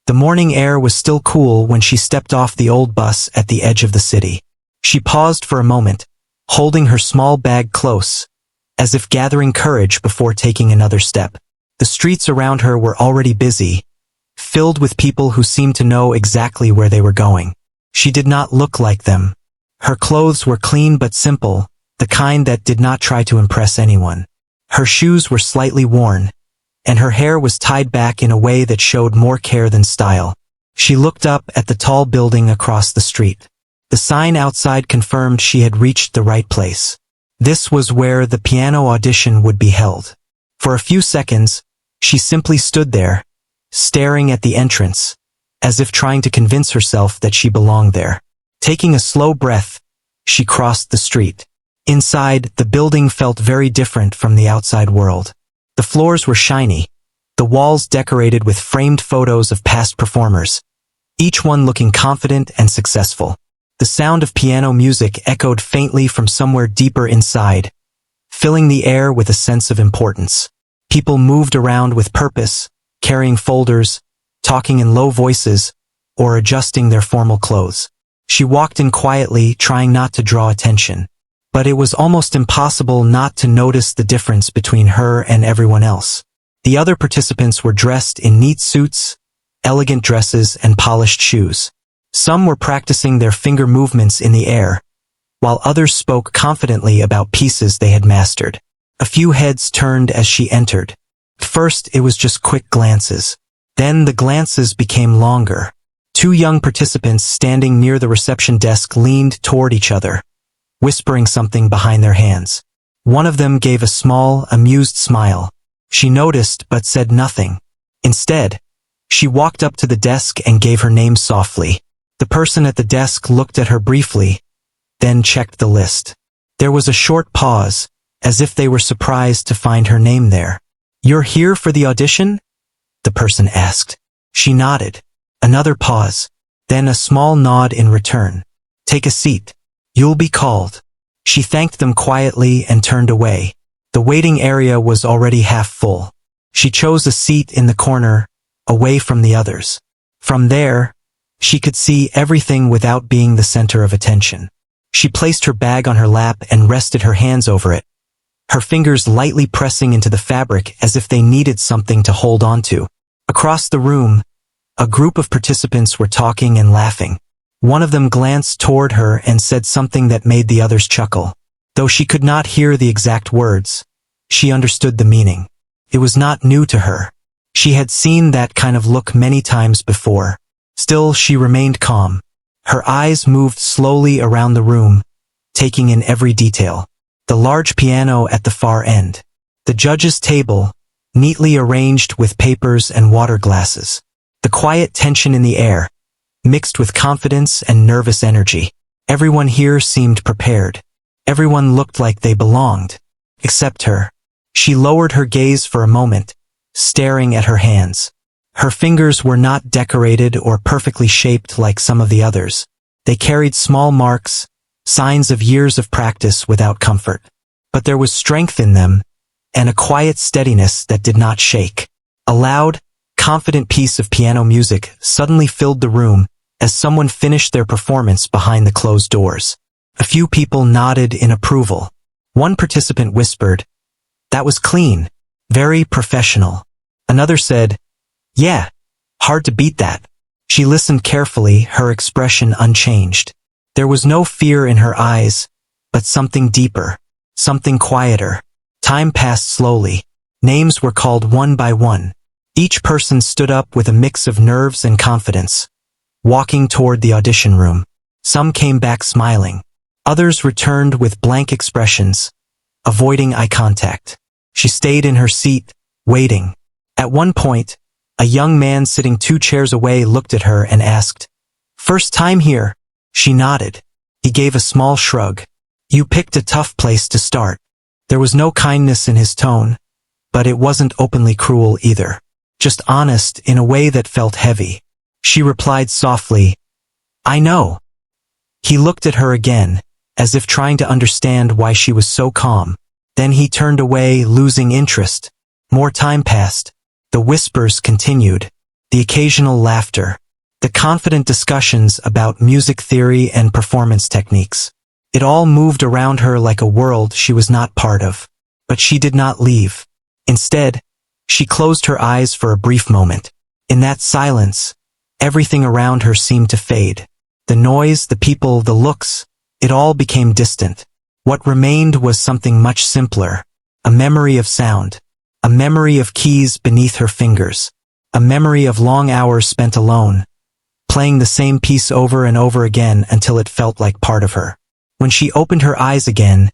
The morning air was still cool when she stepped off the old bus at the edge of the city. She paused for a moment, holding her small bag close, as if gathering courage before taking another step. The streets around her were already busy, filled with people who seemed to know exactly where they were going. She did not look like them. Her clothes were clean but simple, the kind that did not try to impress anyone. Her shoes were slightly worn, and her hair was tied back in a way that showed more care than style. She looked up at the tall building across the street. The sign outside confirmed she had reached the right place. This was where the piano audition would be held. For a few seconds, she simply stood there, staring at the entrance, as if trying to convince herself that she belonged there. Taking a slow breath, she crossed the street. Inside, the building felt very different from the outside world. The floors were shiny, the walls decorated with framed photos of past performers, each one looking confident and successful. The sound of piano music echoed faintly from somewhere deeper inside, filling the air with a sense of importance. People moved around with purpose, carrying folders, talking in low voices, or adjusting their formal clothes. She walked in quietly, trying not to draw attention. But it was almost impossible not to notice the difference between her and everyone else. The other participants were dressed in neat suits, elegant dresses, and polished shoes. Some were practicing their finger movements in the air, while others spoke confidently about pieces they had mastered. A few heads turned as she entered. First, it was just quick glances. Then the glances became longer. Two young participants standing near the reception desk leaned toward each other, whispering something behind their hands. One of them gave a small, amused smile. She noticed but said nothing. Instead, she walked up to the desk and gave her name softly. The person at the desk looked at her briefly, then checked the list. There was a short pause, as if they were surprised to find her name there. "You're here for the audition?" the person asked. She nodded. Another pause, then a small nod in return. "Take a seat. You'll be called." She thanked them quietly and turned away. The waiting area was already half full. She chose a seat in the corner, away from the others. From there, she could see everything without being the center of attention. She placed her bag on her lap and rested her hands over it, her fingers lightly pressing into the fabric as if they needed something to hold onto. Across the room, a group of participants were talking and laughing. One of them glanced toward her and said something that made the others chuckle. Though she could not hear the exact words, she understood the meaning. It was not new to her. She had seen that kind of look many times before. Still, she remained calm. Her eyes moved slowly around the room, taking in every detail. The large piano at the far end. The judges' table, neatly arranged with papers and water glasses. The quiet tension in the air, mixed with confidence and nervous energy. Everyone here seemed prepared. Everyone looked like they belonged. Except her. She lowered her gaze for a moment, staring at her hands. Her fingers were not decorated or perfectly shaped like some of the others. They carried small marks, signs of years of practice without comfort. But there was strength in them, and a quiet steadiness that did not shake. A loud, confident piece of piano music suddenly filled the room as someone finished their performance behind the closed doors. A few people nodded in approval. One participant whispered, "That was clean, very professional." Another said, "Yeah, hard to beat that." She listened carefully, her expression unchanged. There was no fear in her eyes, but something deeper, something quieter. Time passed slowly. Names were called one by one. Each person stood up with a mix of nerves and confidence, walking toward the audition room. Some came back smiling. Others returned with blank expressions, avoiding eye contact. She stayed in her seat, waiting. At one point, a young man sitting 2 chairs away looked at her and asked, "First time here?" She nodded. He gave a small shrug. "You picked a tough place to start." There was no kindness in his tone, but it wasn't openly cruel either. Just honest in a way that felt heavy. She replied softly, "I know." He looked at her again, as if trying to understand why she was so calm. Then he turned away, losing interest. More time passed. The whispers continued. the occasional laughter, the confident discussions about music theory and performance techniques. It all moved around her like a world she was not part of. But she did not leave. Instead, she closed her eyes for a brief moment. In that silence, everything around her seemed to fade. The noise, the people, the looks, it all became distant. What remained was something much simpler. A memory of sound. A memory of keys beneath her fingers. A memory of long hours spent alone, playing the same piece over and over again until it felt like part of her. When she opened her eyes again,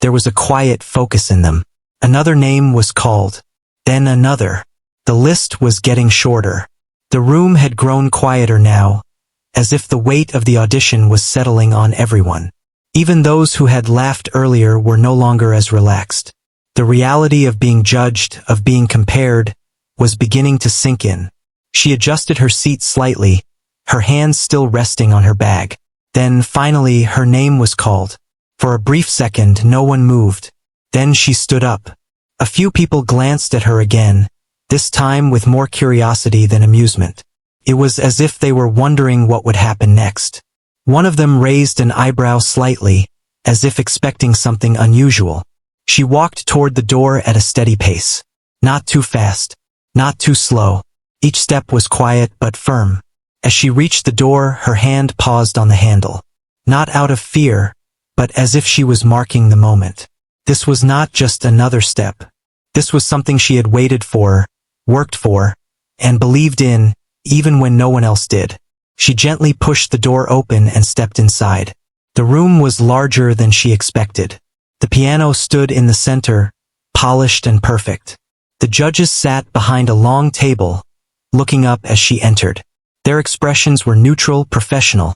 there was a quiet focus in them. Another name was called. Then another. The list was getting shorter. The room had grown quieter now, as if the weight of the audition was settling on everyone. Even those who had laughed earlier were no longer as relaxed. The reality of being judged, of being compared, was beginning to sink in. She adjusted her seat slightly, her hands still resting on her bag. Then, finally, her name was called. For a brief second, no one moved. Then she stood up. A few people glanced at her again, this time with more curiosity than amusement. It was as if they were wondering what would happen next. One of them raised an eyebrow slightly, as if expecting something unusual. She walked toward the door at a steady pace. Not too fast. Not too slow. Each step was quiet but firm. As she reached the door, her hand paused on the handle. Not out of fear, but as if she was marking the moment. This was not just another step. This was something she had waited for, worked for, and believed in, even when no one else did. She gently pushed the door open and stepped inside. The room was larger than she expected. The piano stood in the center, polished and perfect. The judges sat behind a long table, looking up as she entered. Their expressions were neutral, professional,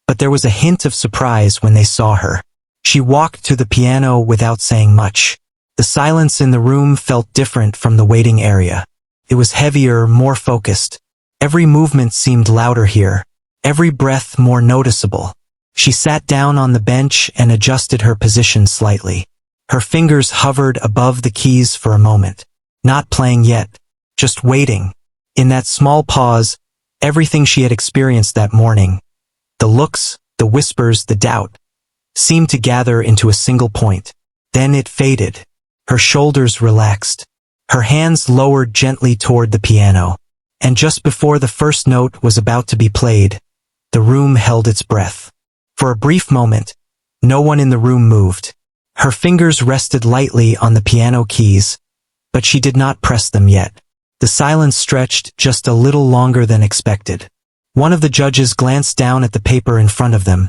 but there was a hint of surprise when they saw her. She walked to the piano without saying much. The silence in the room felt different from the waiting area. It was heavier, more focused. Every movement seemed louder here, every breath more noticeable. She sat down on the bench and adjusted her position slightly. Her fingers hovered above the keys for a moment. Not playing yet, just waiting. In that small pause, everything she had experienced that morning, the looks, the whispers, the doubt, seemed to gather into a single point. Then it faded. Her shoulders relaxed. Her hands lowered gently toward the piano. And just before the first note was about to be played, the room held its breath. For a brief moment, no one in the room moved. Her fingers rested lightly on the piano keys, but she did not press them yet. The silence stretched just a little longer than expected. One of the judges glanced down at the paper in front of them,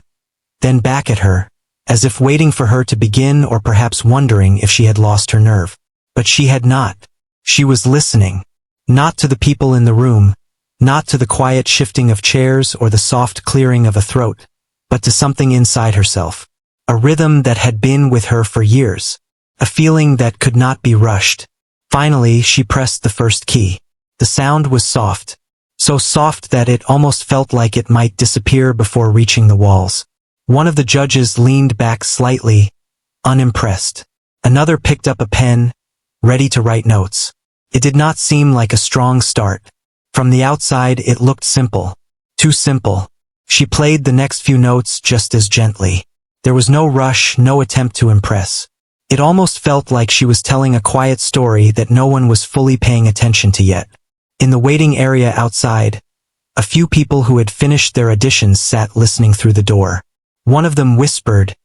then back at her, as if waiting for her to begin or perhaps wondering if she had lost her nerve. But she had not. She was listening. Not to the people in the room, not to the quiet shifting of chairs or the soft clearing of a throat, but to something inside herself. A rhythm that had been with her for years. A feeling that could not be rushed. Finally, she pressed the first key. The sound was soft. So soft that it almost felt like it might disappear before reaching the walls. One of the judges leaned back slightly, unimpressed. Another picked up a pen, ready to write notes. It did not seem like a strong start. From the outside, it looked simple. Too simple. She played the next few notes just as gently. There was no rush, no attempt to impress. It almost felt like she was telling a quiet story that no one was fully paying attention to yet. In the waiting area outside, a few people who had finished their auditions sat listening through the door. One of them whispered,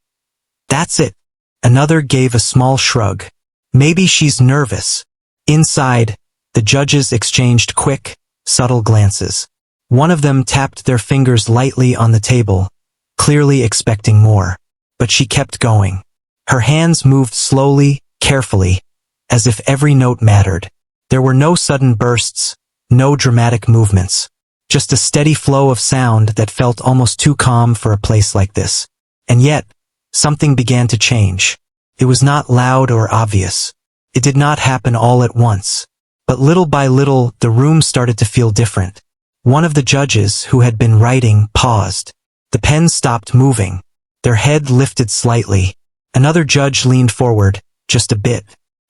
"That's it." Another gave a small shrug. "Maybe she's nervous." Inside, the judges exchanged quick, subtle glances. One of them tapped their fingers lightly on the table, clearly expecting more. But she kept going. Her hands moved slowly, carefully, as if every note mattered. There were no sudden bursts, no dramatic movements. Just a steady flow of sound that felt almost too calm for a place like this. And yet, something began to change. It was not loud or obvious. It did not happen all at once. But little by little, the room started to feel different. One of the judges, who had been writing, paused. The pen stopped moving. Their head lifted slightly. Another judge leaned forward, just a bit.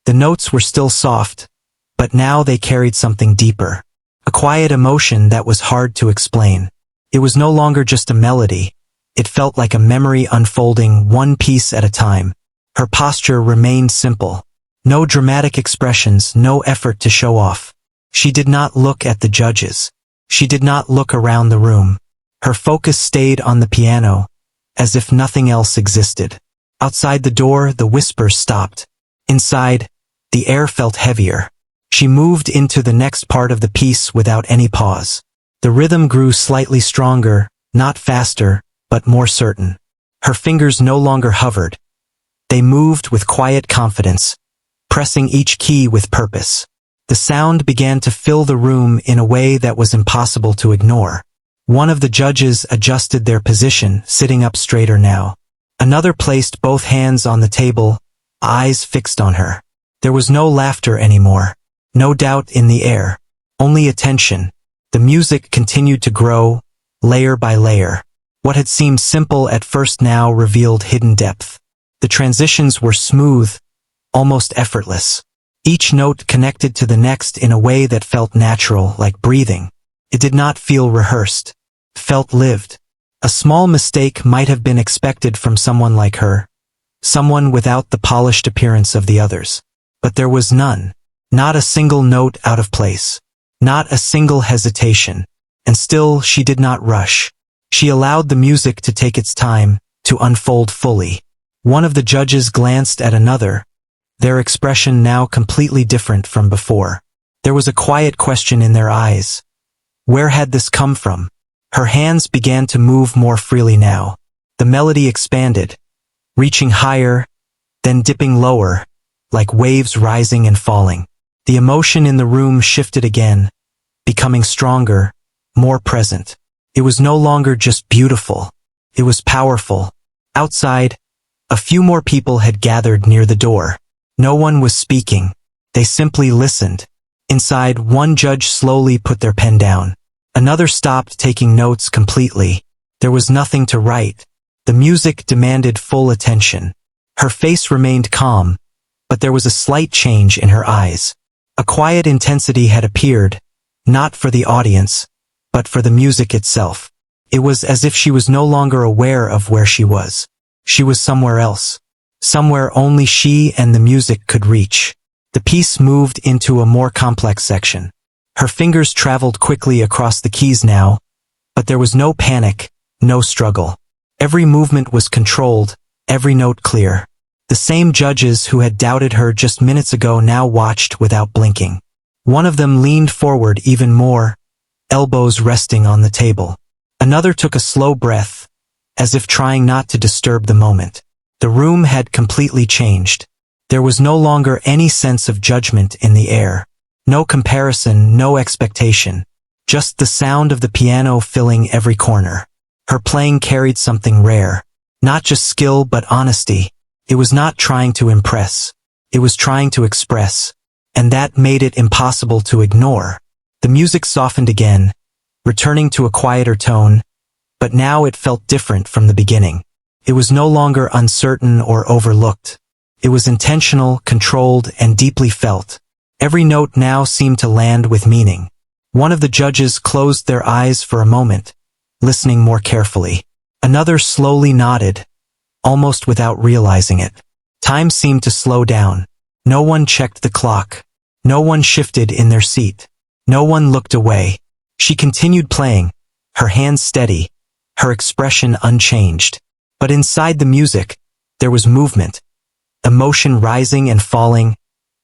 The notes were still soft, but now they carried something deeper. a quiet emotion that was hard to explain. It was no longer just a melody. It felt like a memory unfolding one piece at a time. Her posture remained simple. No dramatic expressions, no effort to show off. She did not look at the judges. She did not look around the room. Her focus stayed on the piano, as if nothing else existed. Outside the door, the whispers stopped. Inside, the air felt heavier. She moved into the next part of the piece without any pause. The rhythm grew slightly stronger, not faster, but more certain. Her fingers no longer hovered. They moved with quiet confidence, pressing each key with purpose. The sound began to fill the room in a way that was impossible to ignore. One of the judges adjusted their position, sitting up straighter now. Another placed both hands on the table, eyes fixed on her. There was no laughter anymore, no doubt in the air, only attention. The music continued to grow, layer by layer. What had seemed simple at first now revealed hidden depth. The transitions were smooth, almost effortless. Each note connected to the next in a way that felt natural, like breathing. It did not feel rehearsed, felt lived. A small mistake might have been expected from someone like her, someone without the polished appearance of the others. But there was none. Not a single note out of place. Not a single hesitation. And still she did not rush. She allowed the music to take its time, to unfold fully. One of the judges glanced at another, their expression now completely different from before. There was a quiet question in their eyes. Where had this come from? Her hands began to move more freely now. The melody expanded, reaching higher, then dipping lower, like waves rising and falling. The emotion in the room shifted again, becoming stronger, more present. It was no longer just beautiful. It was powerful. Outside, a few more people had gathered near the door. No one was speaking. They simply listened. Inside, one judge slowly put their pen down. Another stopped taking notes completely. There was nothing to write. The music demanded full attention. Her face remained calm, but there was a slight change in her eyes. A quiet intensity had appeared, not for the audience, but for the music itself. It was as if she was no longer aware of where she was. She was somewhere else. Somewhere only she and the music could reach. The piece moved into a more complex section. Her fingers traveled quickly across the keys now, but there was no panic, no struggle. Every movement was controlled, every note clear. The same judges who had doubted her just minutes ago now watched without blinking. One of them leaned forward even more, elbows resting on the table. Another took a slow breath, as if trying not to disturb the moment. The room had completely changed. There was no longer any sense of judgment in the air. No comparison, no expectation. Just the sound of the piano filling every corner. Her playing carried something rare. Not just skill but honesty. It was not trying to impress. It was trying to express. And that made it impossible to ignore. The music softened again, returning to a quieter tone, but now it felt different from the beginning. It was no longer uncertain or overlooked. It was intentional, controlled, and deeply felt. Every note now seemed to land with meaning. One of the judges closed their eyes for a moment, listening more carefully. Another slowly nodded, almost without realizing it. Time seemed to slow down. No one checked the clock. No one shifted in their seat. No one looked away. She continued playing, her hands steady, her expression unchanged. But inside the music, there was movement. Emotion rising and falling,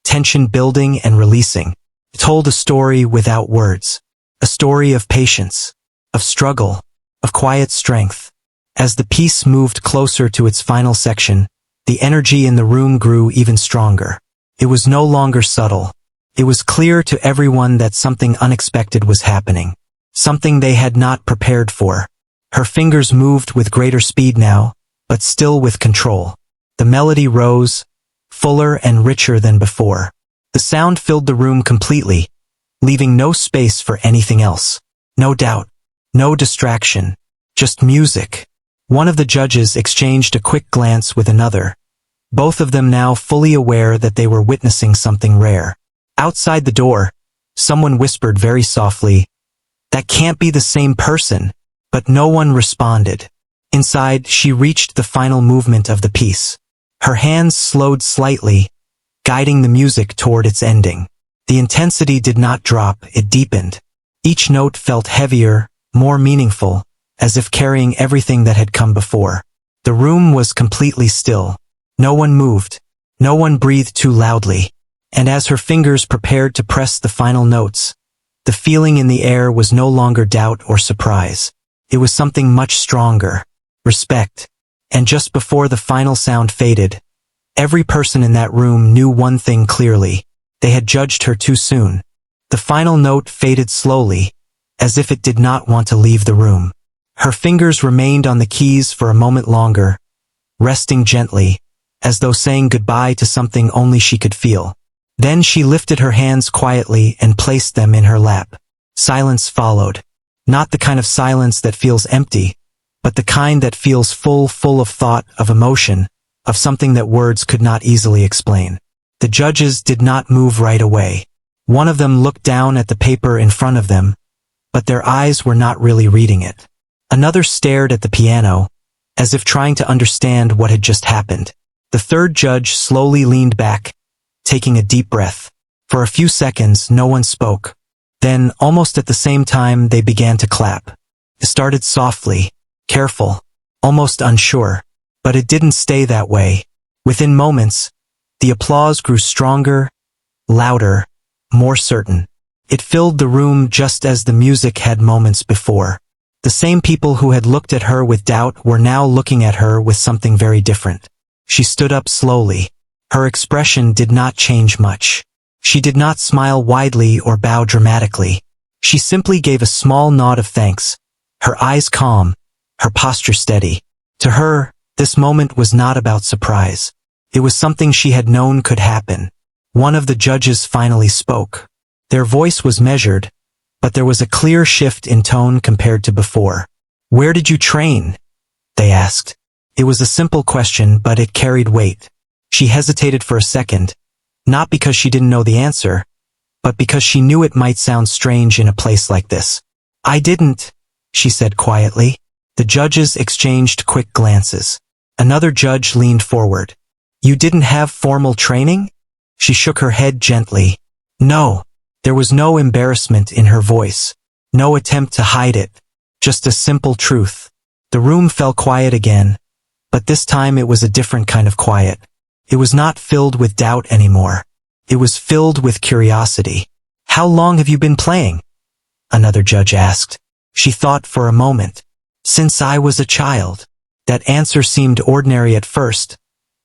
tension building and releasing. It told a story without words. A story of patience, of struggle, of quiet strength. As the piece moved closer to its final section, the energy in the room grew even stronger. It was no longer subtle. It was clear to everyone that something unexpected was happening. Something they had not prepared for. Her fingers moved with greater speed now, but still with control. The melody rose, fuller and richer than before. The sound filled the room completely, leaving no space for anything else. No doubt, no distraction, just music. One of the judges exchanged a quick glance with another, both of them now fully aware that they were witnessing something rare. Outside the door, Someone whispered very softly, "That can't be the same person." But no one responded. Inside, she reached the final movement of the piece. Her hands slowed slightly, guiding the music toward its ending. The intensity did not drop, it deepened. Each note felt heavier, more meaningful, as if carrying everything that had come before. The room was completely still. No one moved. No one breathed too loudly. And as her fingers prepared to press the final notes, the feeling in the air was no longer doubt or surprise. It was something much stronger. Respect. And just before the final sound faded, every person in that room knew one thing clearly. They had judged her too soon. The final note faded slowly, as if it did not want to leave the room. Her fingers remained on the keys for a moment longer, resting gently, as though saying goodbye to something only she could feel. Then she lifted her hands quietly and placed them in her lap. Silence followed. Not the kind of silence that feels empty, but the kind that feels full of thought, of emotion, of something that words could not easily explain. The judges did not move right away. One of them looked down at the paper in front of them, but their eyes were not really reading it. Another stared at the piano, as if trying to understand what had just happened. The third judge slowly leaned back, taking a deep breath. For a few seconds, no one spoke. Then, almost at the same time, they began to clap. It started softly, careful, almost unsure. But it didn't stay that way. Within moments, the applause grew stronger, louder, more certain. It filled the room just as the music had moments before. The same people who had looked at her with doubt were now looking at her with something very different. She stood up slowly. Her expression did not change much. She did not smile widely or bow dramatically. She simply gave a small nod of thanks, her eyes calm, her posture steady. To her, this moment was not about surprise. It was something she had known could happen. One of the judges finally spoke. Their voice was measured, but there was a clear shift in tone compared to before. "Where did you train?" they asked. It was a simple question, but it carried weight. She hesitated for a second, not because she didn't know the answer, but because she knew it might sound strange in a place like this. "I didn't," she said quietly. The judges exchanged quick glances. Another judge leaned forward. "You didn't have formal training?" She shook her head gently. "No." There was no embarrassment in her voice, no attempt to hide it, just a simple truth. The room fell quiet again, but this time it was a different kind of quiet. It was not filled with doubt anymore. It was filled with curiosity. "How long have you been playing?" another judge asked. She thought for a moment. "Since I was a child." That answer seemed ordinary at first,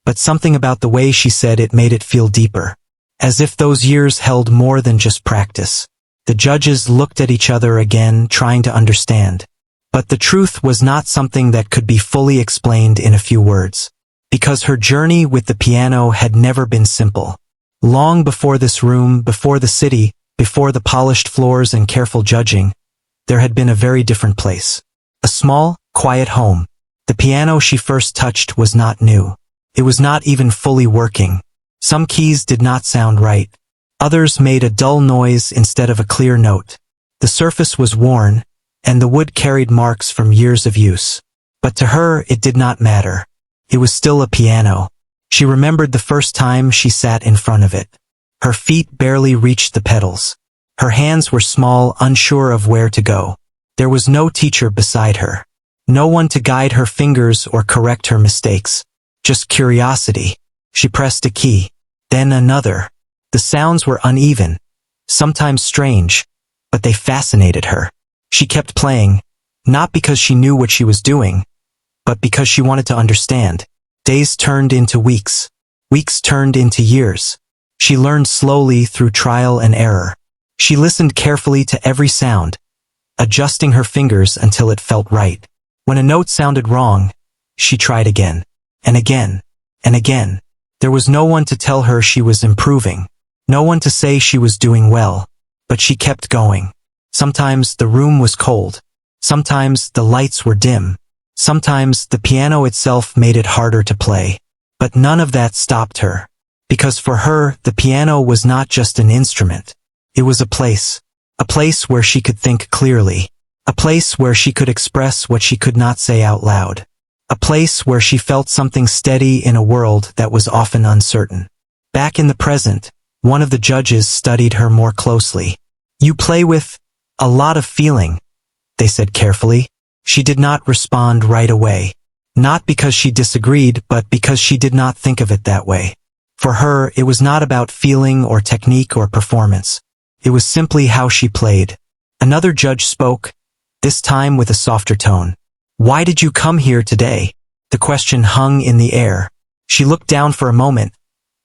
but something about the way she said it made it feel deeper, as if those years held more than just practice. The judges looked at each other again, trying to understand. But the truth was not something that could be fully explained in a few words, because her journey with the piano had never been simple. Long before this room, before the city, before the polished floors and careful judging, there had been a very different place. A small, quiet home. The piano she first touched was not new. It was not even fully working. Some keys did not sound right. Others made a dull noise instead of a clear note. The surface was worn, and the wood carried marks from years of use. But to her, it did not matter. It was still a piano. She remembered the first time she sat in front of it. Her feet barely reached the pedals. Her hands were small, unsure of where to go. There was no teacher beside her. No one to guide her fingers or correct her mistakes. Just curiosity. She pressed a key, then another. The sounds were uneven, sometimes strange, but they fascinated her. She kept playing, not because she knew what she was doing, but because she wanted to understand. Days turned into weeks. Weeks turned into years. She learned slowly through trial and error. She listened carefully to every sound, adjusting her fingers until it felt right. When a note sounded wrong, she tried again, and again, and again. There was no one to tell her she was improving, no one to say she was doing well, but she kept going. Sometimes the room was cold. Sometimes the lights were dim. Sometimes the piano itself made it harder to play. But none of that stopped her, because for her, the piano was not just an instrument. It was a place. A place where she could think clearly. A place where she could express what she could not say out loud. A place where she felt something steady in a world that was often uncertain. Back in the present, one of the judges studied her more closely. "You play with a lot of feeling," they said carefully. She did not respond right away. Not because she disagreed, but because she did not think of it that way. For her, it was not about feeling or technique or performance. It was simply how she played. Another judge spoke, this time with a softer tone. "Why did you come here today?" The question hung in the air. She looked down for a moment,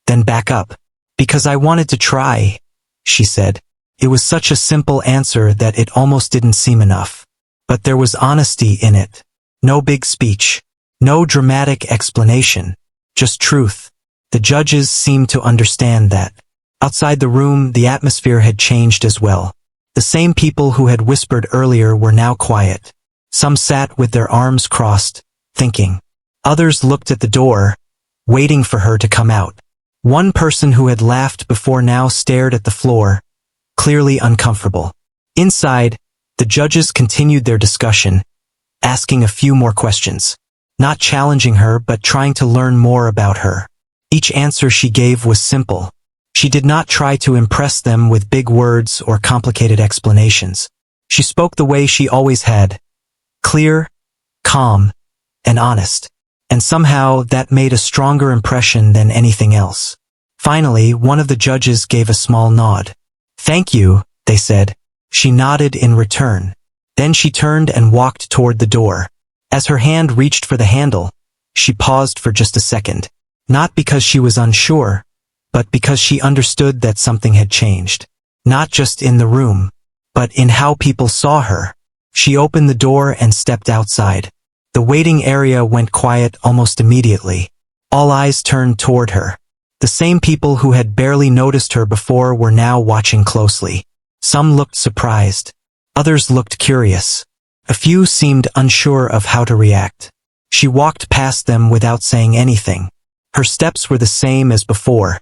then back up. "Because I wanted to try," she said. It was such a simple answer that it almost didn't seem enough. But there was honesty in it. No big speech. No dramatic explanation. Just truth. The judges seemed to understand that. Outside the room, the atmosphere had changed as well. The same people who had whispered earlier were now quiet. Some sat with their arms crossed, thinking. Others looked at the door, waiting for her to come out. One person who had laughed before now stared at the floor, clearly uncomfortable. Inside, the judges continued their discussion, asking a few more questions. Not challenging her, but trying to learn more about her. Each answer she gave was simple. She did not try to impress them with big words or complicated explanations. She spoke the way she always had. Clear, calm, and honest. And somehow that made a stronger impression than anything else. Finally, one of the judges gave a small nod. "Thank you," they said. She nodded in return. Then she turned and walked toward the door. As her hand reached for the handle, she paused for just a second. Not because she was unsure, but because she understood that something had changed. Not just in the room, but in how people saw her. She opened the door and stepped outside. The waiting area went quiet almost immediately. All eyes turned toward her. The same people who had barely noticed her before were now watching closely. Some looked surprised. Others looked curious. A few seemed unsure of how to react. She walked past them without saying anything. Her steps were the same as before.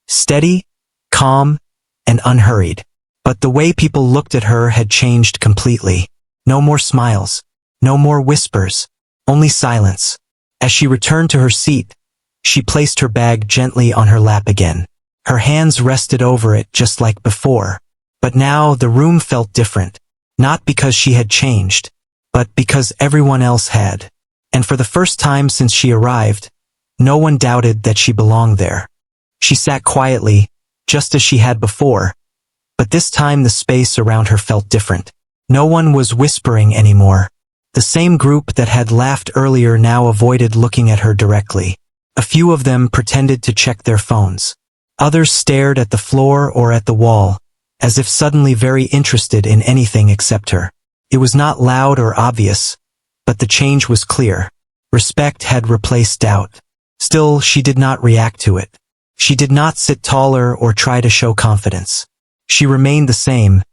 Steady, calm, and unhurried. But the way people looked at her had changed completely. No more smiles. No more whispers. Only silence. As she returned to her seat, she placed her bag gently on her lap again. Her hands rested over it just like before. But now the room felt different. Not because she had changed, but because everyone else had. And for the first time since she arrived, no one doubted that she belonged there. She sat quietly, just as she had before, but this time the space around her felt different. No one was whispering anymore. The same group that had laughed earlier now avoided looking at her directly. A few of them pretended to check their phones. Others stared at the floor or at the wall, as if suddenly very interested in anything except her. It was not loud or obvious, but the change was clear. Respect had replaced doubt. Still, she did not react to it. She did not sit taller or try to show confidence. She remained the same,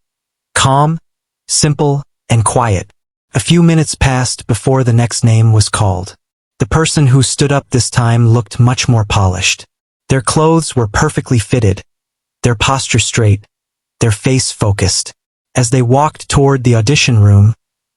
calm, simple, and quiet. A few minutes passed before the next name was called. The person who stood up this time looked much more polished. Their clothes were perfectly fitted, their posture straight, their face focused. As they walked toward the audition room,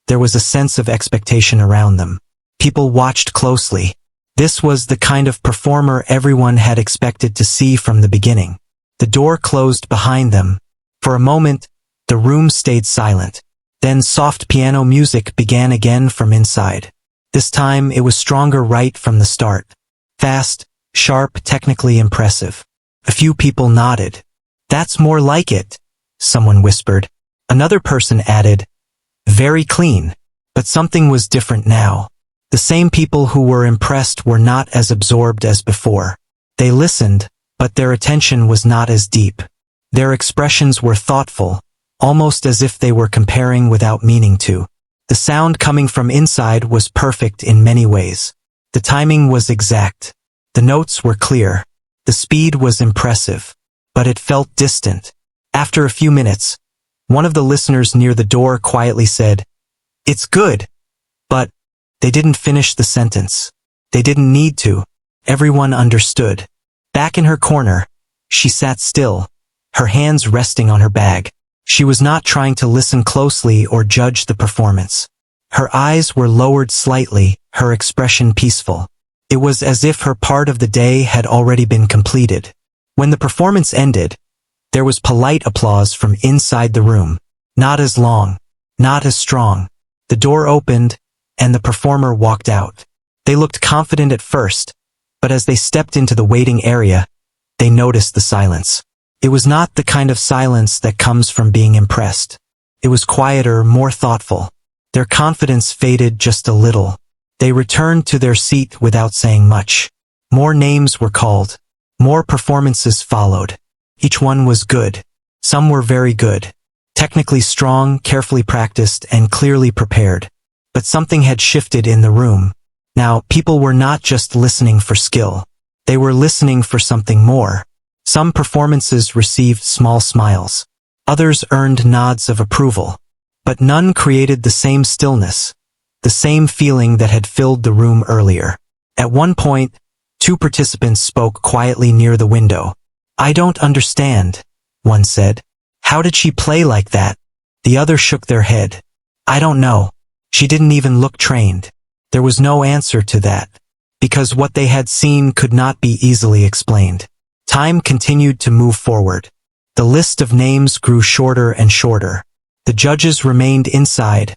there was a sense of expectation around them. People watched closely. This was the kind of performer everyone had expected to see from the beginning. The door closed behind them. For a moment, the room stayed silent. Then soft piano music began again from inside. This time it was stronger right from the start. Fast, sharp, technically impressive. A few people nodded. "That's more like it," someone whispered. Another person added, "Very clean." But something was different now. The same people who were impressed were not as absorbed as before. They listened, but their attention was not as deep. Their expressions were thoughtful, almost as if they were comparing without meaning to. The sound coming from inside was perfect in many ways. The timing was exact. The notes were clear. The speed was impressive. But it felt distant. After a few minutes, one of the listeners near the door quietly said, "It's good." But they didn't finish the sentence. They didn't need to. Everyone understood. Back in her corner, she sat still, her hands resting on her bag. She was not trying to listen closely or judge the performance. Her eyes were lowered slightly, her expression peaceful. It was as if her part of the day had already been completed. When the performance ended, there was polite applause from inside the room. Not as long, not as strong. The door opened, and the performer walked out. They looked confident at first, but as they stepped into the waiting area, they noticed the silence. It was not the kind of silence that comes from being impressed. It was quieter, more thoughtful. Their confidence faded just a little. They returned to their seat without saying much. More names were called. More performances followed. Each one was good. Some were very good. Technically strong, carefully practiced, and clearly prepared. But something had shifted in the room. Now, people were not just listening for skill. They were listening for something more. Some performances received small smiles. Others earned nods of approval. But none created the same stillness, the same feeling that had filled the room earlier. At one point, two participants spoke quietly near the window. "I don't understand," one said. "How did she play like that?" The other shook their head. "I don't know. She didn't even look trained." There was no answer to that, because what they had seen could not be easily explained. Time continued to move forward. The list of names grew shorter and shorter. The judges remained inside,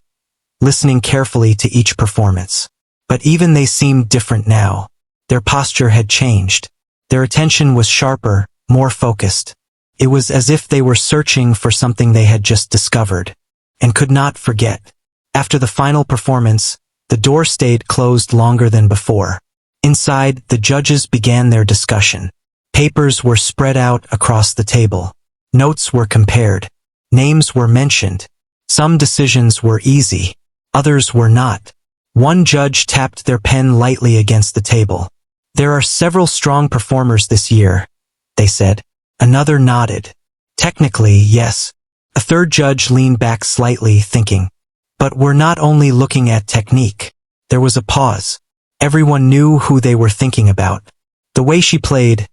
listening carefully to each performance. But even they seemed different now. Their posture had changed. Their attention was sharper, more focused. It was as if they were searching for something they had just discovered, and could not forget. After the final performance, the door stayed closed longer than before. Inside, the judges began their discussion. Papers were spread out across the table. Notes were compared. Names were mentioned. Some decisions were easy. Others were not. One judge tapped their pen lightly against the table. "There are several strong performers this year," they said. Another nodded. "Technically, yes." A third judge leaned back slightly, thinking. "But we're not only looking at technique." There was a pause. Everyone knew who they were thinking about. "The way she played."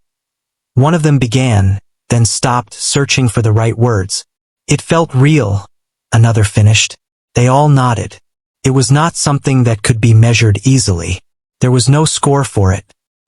One of them began, then stopped, searching for the right words. "It felt real," another finished. They all nodded. It was not something that could be measured easily. There was no score for it.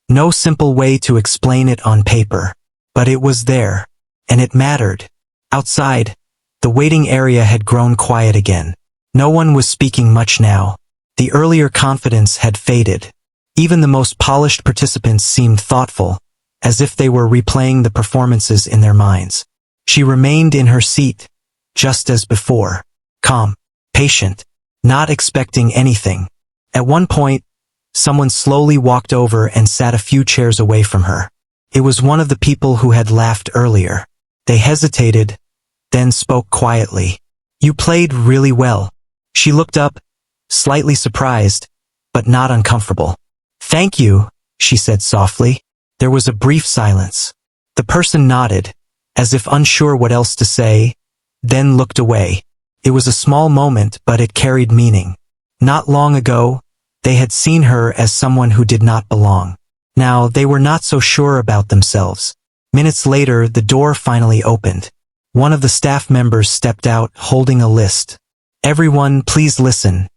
No simple way to explain it on paper. But it was there. And it mattered. Outside, the waiting area had grown quiet again. No one was speaking much now. The earlier confidence had faded. Even the most polished participants seemed thoughtful, as if they were replaying the performances in their minds. She remained in her seat, just as before, calm, patient, not expecting anything. At one point, someone slowly walked over and sat a few chairs away from her. It was one of the people who had laughed earlier. They hesitated, then spoke quietly. "You played really well." She looked up, slightly surprised, but not uncomfortable. "Thank you," she said softly. There was a brief silence. The person nodded, as if unsure what else to say, then looked away. It was a small moment, but it carried meaning. Not long ago, they had seen her as someone who did not belong. Now they were not so sure about themselves. Minutes later, the door finally opened. One of the staff members stepped out, holding a list. "Everyone, please listen,"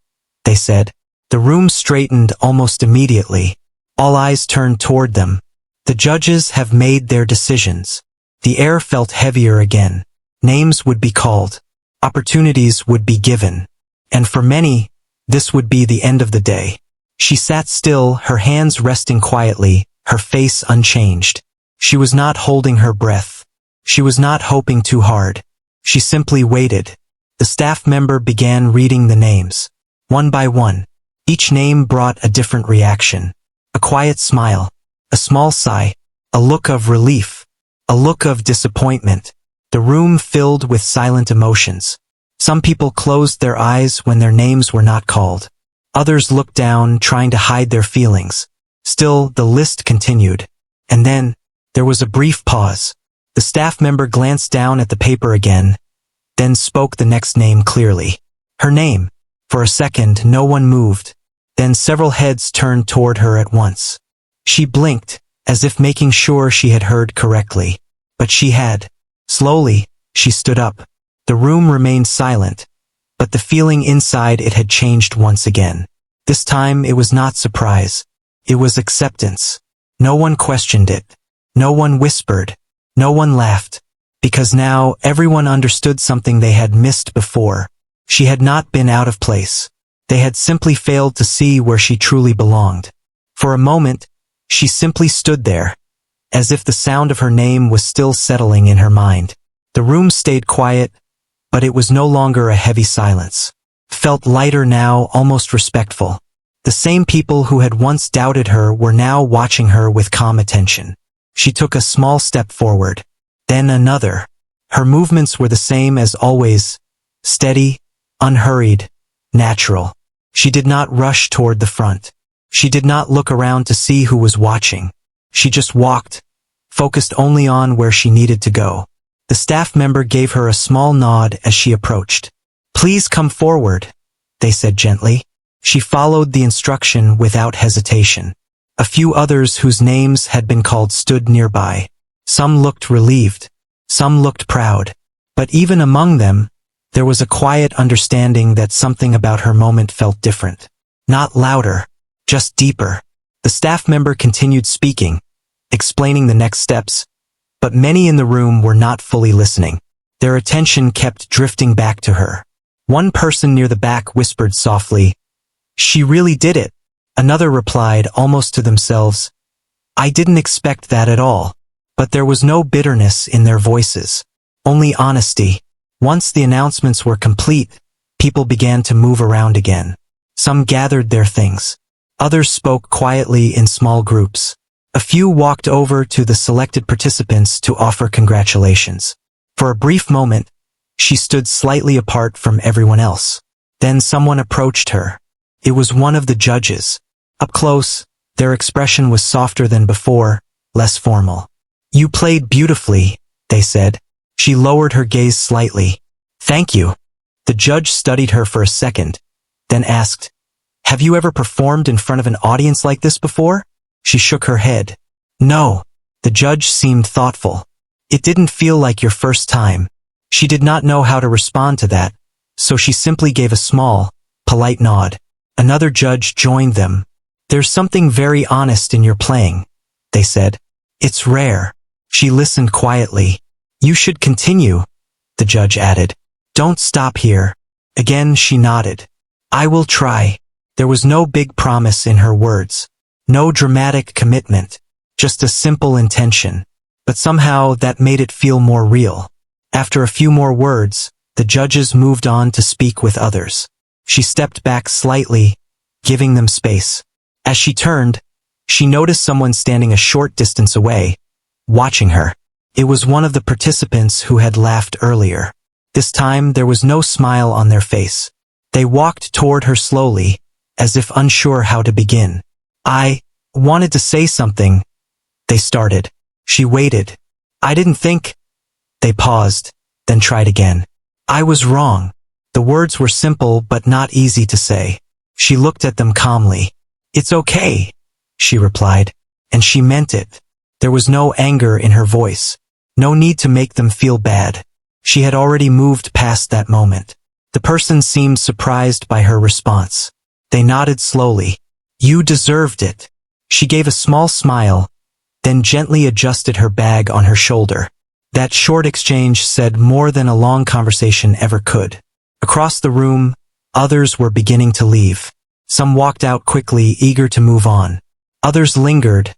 they said. The room straightened almost immediately. All eyes turned toward them. The judges have made their decisions. The air felt heavier again. Names would be called. Opportunities would be given. And for many, this would be the end of the day. She sat still, her hands resting quietly, her face unchanged. She was not holding her breath. She was not hoping too hard. She simply waited. The staff member began reading the names. One by one. Each name brought a different reaction. A quiet smile. A small sigh. A look of relief. A look of disappointment. The room filled with silent emotions. Some people closed their eyes when their names were not called. Others looked down, trying to hide their feelings. Still, the list continued. And then, there was a brief pause. The staff member glanced down at the paper again, then spoke the next name clearly. Her name. For a second, no one moved. Then several heads turned toward her at once. She blinked, as if making sure she had heard correctly. But she had. Slowly, she stood up. The room remained silent, but the feeling inside it had changed once again. This time it was not surprise. It was acceptance. No one questioned it. No one whispered. No one laughed. Because now everyone understood something they had missed before. She had not been out of place. They had simply failed to see where she truly belonged. For a moment, she simply stood there, as if the sound of her name was still settling in her mind. The room stayed quiet, but it was no longer a heavy silence. Felt lighter now, almost respectful. The same people who had once doubted her were now watching her with calm attention. She took a small step forward, then another. Her movements were the same as always, steady, unhurried, natural. She did not rush toward the front. She did not look around to see who was watching. She just walked, focused only on where she needed to go. The staff member gave her a small nod as she approached. "Please come forward," they said gently. She followed the instruction without hesitation. A few others whose names had been called stood nearby. Some looked relieved. Some looked proud. But even among them, there was a quiet understanding that something about her moment felt different. Not louder, just deeper. The staff member continued speaking, explaining the next steps, but many in the room were not fully listening. Their attention kept drifting back to her. One person near the back whispered softly, "She really did it." Another replied almost to themselves, "I didn't expect that at all." But there was no bitterness in their voices, only honesty. Once the announcements were complete, people began to move around again. Some gathered their things. Others spoke quietly in small groups. A few walked over to the selected participants to offer congratulations. For a brief moment, she stood slightly apart from everyone else. Then someone approached her. It was one of the judges. Up close, their expression was softer than before, less formal. "You played beautifully," they said. She lowered her gaze slightly. "Thank you." The judge studied her for a second, then asked, "Have you ever performed in front of an audience like this before?" She shook her head. "No." The judge seemed thoughtful. "It didn't feel like your first time." She did not know how to respond to that, so she simply gave a small, polite nod. Another judge joined them. "There's something very honest in your playing," they said. "It's rare." She listened quietly. "You should continue," the judge added. "Don't stop here." Again she nodded. "I will try." There was no big promise in her words. No dramatic commitment. Just a simple intention. But somehow that made it feel more real. After a few more words, the judges moved on to speak with others. She stepped back slightly, giving them space. As she turned, she noticed someone standing a short distance away, watching her. It was one of the participants who had laughed earlier. This time there was no smile on their face. They walked toward her slowly, as if unsure how to begin. "I wanted to say something," they started. She waited. "I didn't think—" They paused, then tried again. "I was wrong." The words were simple but not easy to say. She looked at them calmly. "It's okay," she replied, and she meant it. There was no anger in her voice. No need to make them feel bad. She had already moved past that moment. The person seemed surprised by her response. They nodded slowly. "You deserved it." She gave a small smile, then gently adjusted her bag on her shoulder. That short exchange said more than a long conversation ever could. Across the room, others were beginning to leave. Some walked out quickly, eager to move on. Others lingered,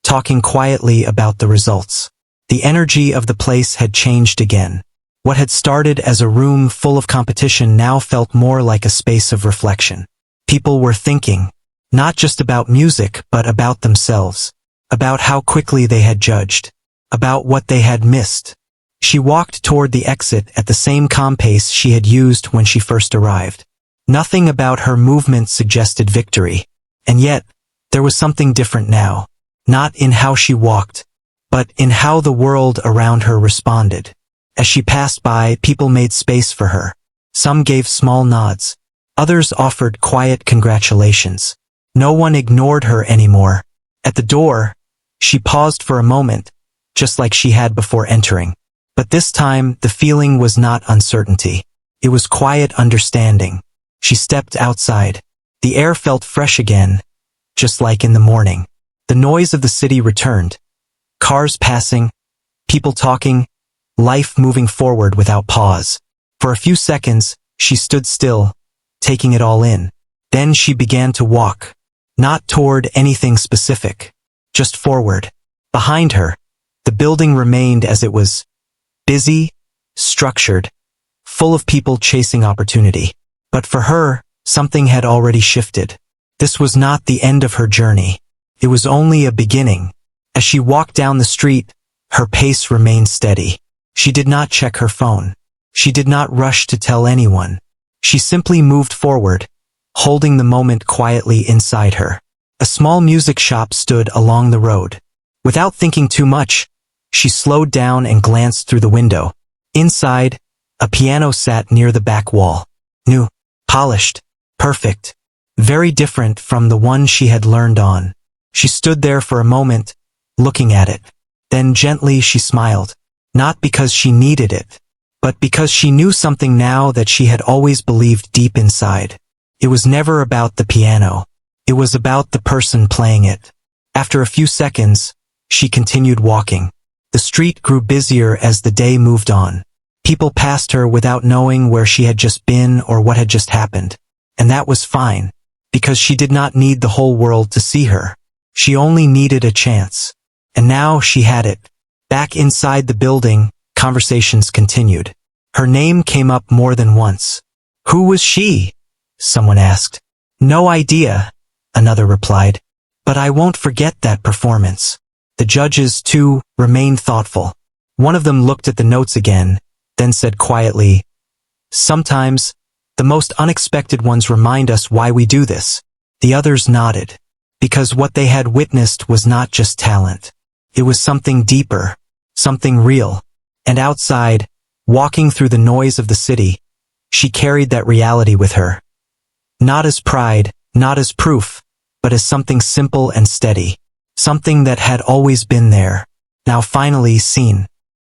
talking quietly about the results. The energy of the place had changed again. What had started as a room full of competition now felt more like a space of reflection. People were thinking, not just about music but about themselves, about how quickly they had judged, about what they had missed. She walked toward the exit at the same calm pace she had used when she first arrived. Nothing about her movement suggested victory, and yet, there was something different now. Not in how she walked, but in how the world around her responded. As she passed by, people made space for her. Some gave small nods. Others offered quiet congratulations. No one ignored her anymore. At the door, she paused for a moment, just like she had before entering. But this time, the feeling was not uncertainty. It was quiet understanding. She stepped outside. The air felt fresh again, just like in the morning. The noise of the city returned. Cars passing, people talking, life moving forward without pause. For a few seconds, she stood still, taking it all in. Then she began to walk. Not toward anything specific, just forward. Behind her, the building remained as it was. Busy, structured, full of people chasing opportunity. But for her, something had already shifted. This was not the end of her journey. It was only a beginning. As she walked down the street, her pace remained steady. She did not check her phone. She did not rush to tell anyone. She simply moved forward, holding the moment quietly inside her. A small music shop stood along the road. Without thinking too much, she slowed down and glanced through the window. Inside, a piano sat near the back wall. New, polished, perfect. Very different from the one she had learned on. She stood there for a moment, looking at it. Then gently she smiled. Not because she needed it, but because she knew something now that she had always believed deep inside. It was never about the piano. It was about the person playing it. After a few seconds, she continued walking. The street grew busier as the day moved on. People passed her without knowing where she had just been or what had just happened. And that was fine, because she did not need the whole world to see her. She only needed a chance. And now she had it. Back inside the building, conversations continued. Her name came up more than once. Who was she? Someone asked. No idea, another replied. But I won't forget that performance. The judges, too, remained thoughtful. One of them looked at the notes again, then said quietly, sometimes, the most unexpected ones remind us why we do this. The others nodded, because what they had witnessed was not just talent. It was something deeper, something real. And outside, walking through the noise of the city, she carried that reality with her. Not as pride, not as proof, but as something simple and steady. Something that had always been there, now finally seen.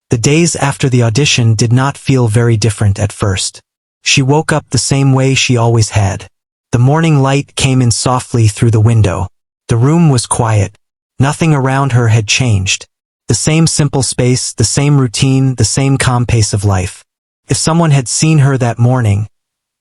The days after the audition did not feel very different at first. She woke up the same way she always had. The morning light came in softly through the window. The room was quiet. Nothing around her had changed. The same simple space, the same routine, the same calm pace of life. If someone had seen her that morning,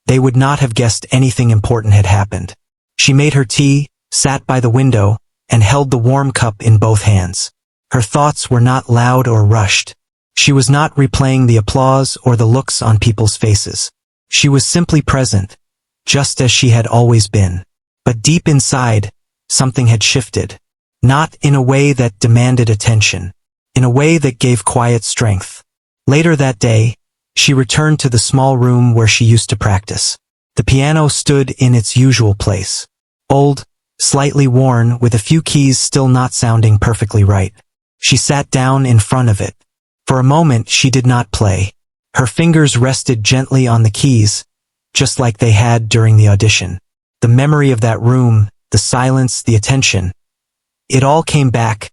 they would not have guessed anything important had happened. She made her tea, sat by the window, and held the warm cup in both hands. Her thoughts were not loud or rushed. She was not replaying the applause or the looks on people's faces. She was simply present, just as she had always been. But deep inside, something had shifted. Not in a way that demanded attention, in a way that gave quiet strength. Later that day, she returned to the small room where she used to practice. The piano stood in its usual place. Old, slightly worn, with a few keys still not sounding perfectly right. She sat down in front of it. For a moment she did not play. Her fingers rested gently on the keys, just like they had during the audition. The memory of that room, the silence, the attention. It all came back,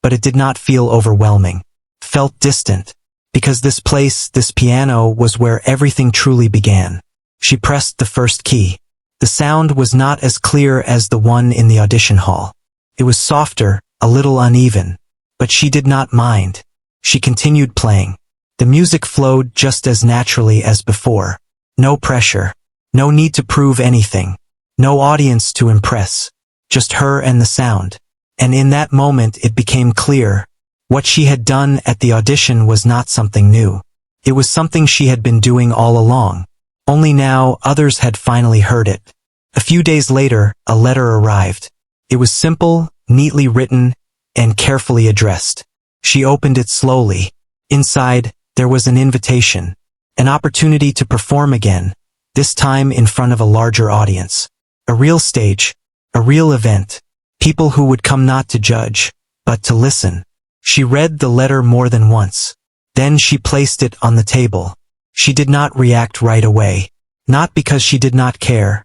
but it did not feel overwhelming. Felt distant, because this place, this piano, was where everything truly began. She pressed the first key. The sound was not as clear as the one in the audition hall. It was softer, a little uneven. But she did not mind. She continued playing. The music flowed just as naturally as before. No pressure. No need to prove anything. No audience to impress. Just her and the sound. And in that moment it became clear. What she had done at the audition was not something new. It was something she had been doing all along. Only now others had finally heard it. A few days later, a letter arrived. It was simple, neatly written, and carefully addressed. She opened it slowly. Inside, there was an invitation. An opportunity to perform again, this time in front of a larger audience. A real stage. A real event. People who would come not to judge, but to listen. She read the letter more than once. Then she placed it on the table. She did not react right away. Not because she did not care,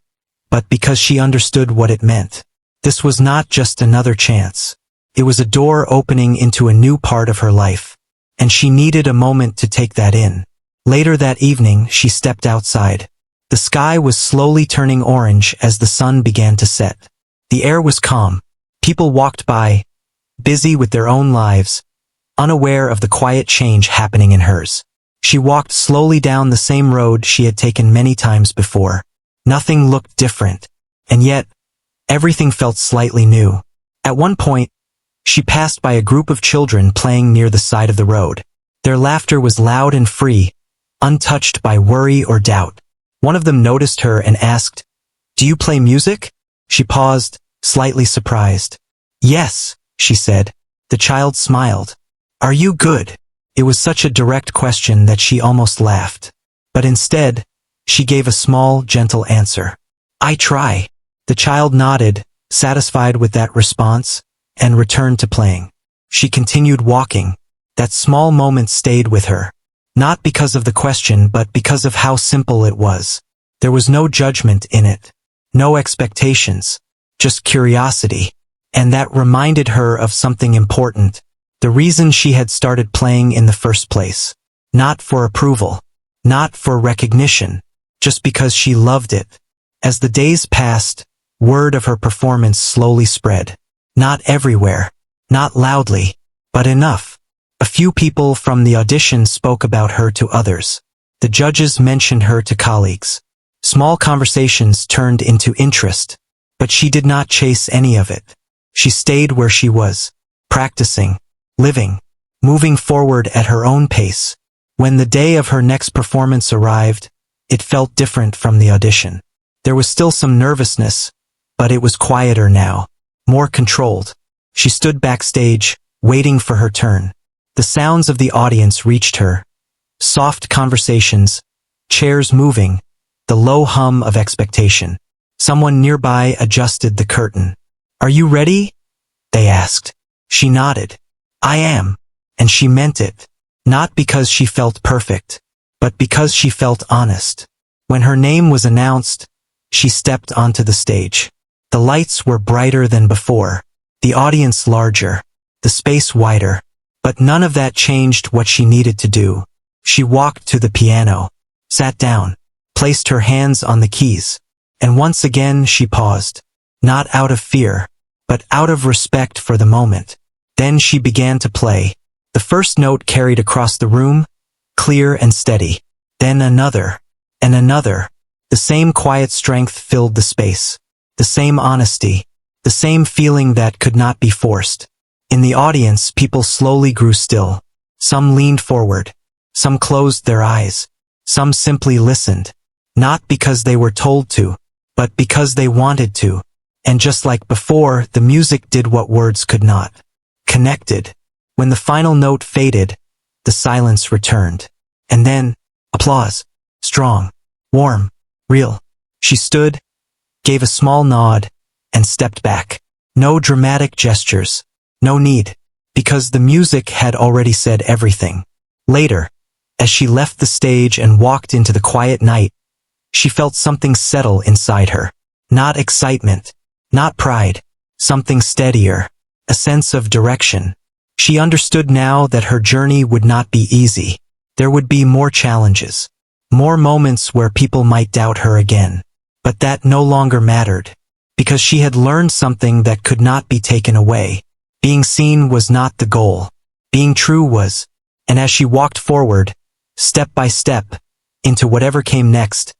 but because she understood what it meant. This was not just another chance. It was a door opening into a new part of her life. and she needed a moment to take that in. Later that evening, she stepped outside. The sky was slowly turning orange as the sun began to set. The air was calm. People walked by, busy with their own lives, unaware of the quiet change happening in hers. She walked slowly down the same road she had taken many times before. Nothing looked different, and yet, everything felt slightly new. At one point, she passed by a group of children playing near the side of the road. Their laughter was loud and free, untouched by worry or doubt. One of them noticed her and asked, "Do you play music?" She paused, slightly surprised. "Yes," she said. The child smiled. "Are you good?" It was such a direct question that she almost laughed. But instead, she gave a small, gentle answer. "I try." The child nodded, satisfied with that response, and returned to playing. She continued walking. That small moment stayed with her. Not because of the question, but because of how simple it was. There was no judgment in it. No expectations. Just curiosity. And that reminded her of something important. The reason she had started playing in the first place. Not for approval. Not for recognition. Just because she loved it. As the days passed, word of her performance slowly spread. Not everywhere. Not loudly. But enough. A few people from the audition spoke about her to others. The judges mentioned her to colleagues. Small conversations turned into interest. But she did not chase any of it. She stayed where she was. Practicing. Living. Moving forward at her own pace. When the day of her next performance arrived, it felt different from the audition. There was still some nervousness, but it was quieter now. More controlled. She stood backstage, waiting for her turn. The sounds of the audience reached her. Soft conversations, chairs moving, the low hum of expectation. Someone nearby adjusted the curtain. "Are you ready?" they asked. She nodded. "I am." And she meant it. Not because she felt perfect, but because she felt honest. When her name was announced, she stepped onto the stage. The lights were brighter than before, the audience larger, the space wider. But none of that changed what she needed to do. She walked to the piano, sat down, placed her hands on the keys, and once again she paused. Not out of fear, but out of respect for the moment. Then she began to play. The first note carried across the room, clear and steady. Then another, and another. The same quiet strength filled the space. The same honesty. The same feeling that could not be forced. In the audience, people slowly grew still. Some leaned forward. Some closed their eyes. Some simply listened. Not because they were told to, but because they wanted to. And just like before, the music did what words could not. Connected. When the final note faded, the silence returned. And then, applause. Strong. Warm. Real. She stood, gave a small nod, and stepped back. No dramatic gestures. No need. Because the music had already said everything. Later, as she left the stage and walked into the quiet night, she felt something settle inside her. Not excitement. Not pride. Something steadier. A sense of direction. She understood now that her journey would not be easy. There would be more challenges. More moments where people might doubt her again. But that no longer mattered. Because she had learned something that could not be taken away. Being seen was not the goal. Being true was. And as she walked forward, step by step, into whatever came next,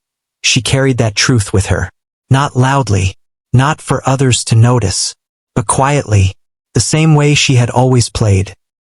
she carried that truth with her. Not loudly, not for others to notice, but quietly, the same way she had always played.